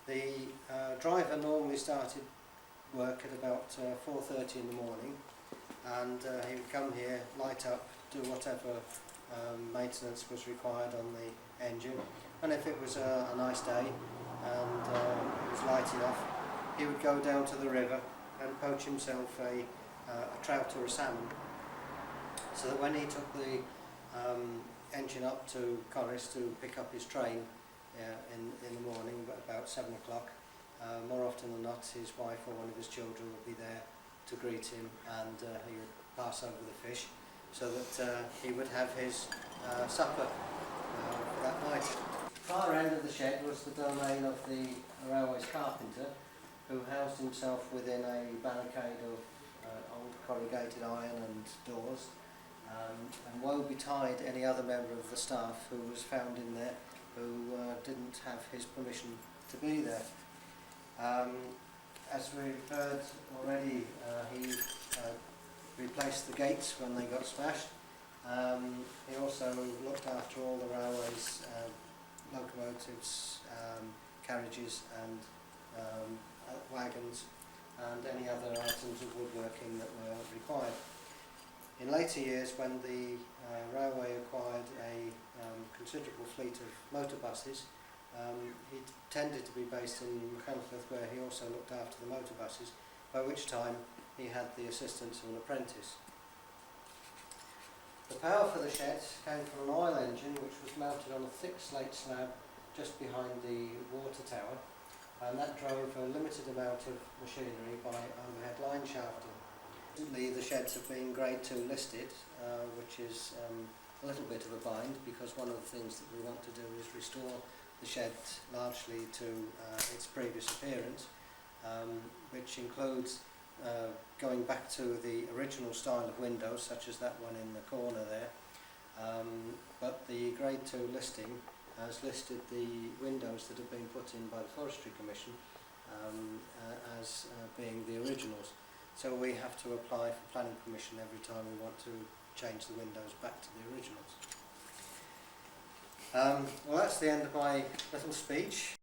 The driver normally started work at about 4:30 in the morning, and he would come here, light up, do whatever maintenance was required on the engine, and if it was a nice day and it was light enough, he would go down to the river and poach himself a trout or a salmon, so that when he took the engine up to Corris to pick up his train in the morning about 7 o'clock, more often than not his wife or one of his children would be there to greet him, and he would pass over the fish so that he would have his supper for that night. The far end of the shed was the domain of the railway's carpenter, who housed himself within a barricade of old corrugated iron and doors, and woe betide any other member of the staff who was found in there who didn't have his permission to be there. As we've heard already, he replaced the gates when they got smashed. He also looked after all the railway's locomotives, carriages and wagons, and any other items of woodworking that were required. In later years, when the railway acquired a considerable fleet of motor buses, he tended to be based in Machynlleth, where he also looked after the motor buses, by which time he had the assistance of an apprentice. The power for the shed came from an oil engine which was mounted on a thick slate slab just behind the water tower, and that drove a limited amount of machinery by overhead line shafting. Recently the sheds have been Grade 2 listed, which is a little bit of a bind, because one of the things that we want to do is restore the shed largely to its previous appearance, which includes going back to the original style of windows, such as that one in the corner there, but the Grade 2 listing has listed the windows that have been put in by the Forestry Commission as being the originals. So we have to apply for planning permission every time we want to change the windows back to the originals. Well, that's the end of my little speech.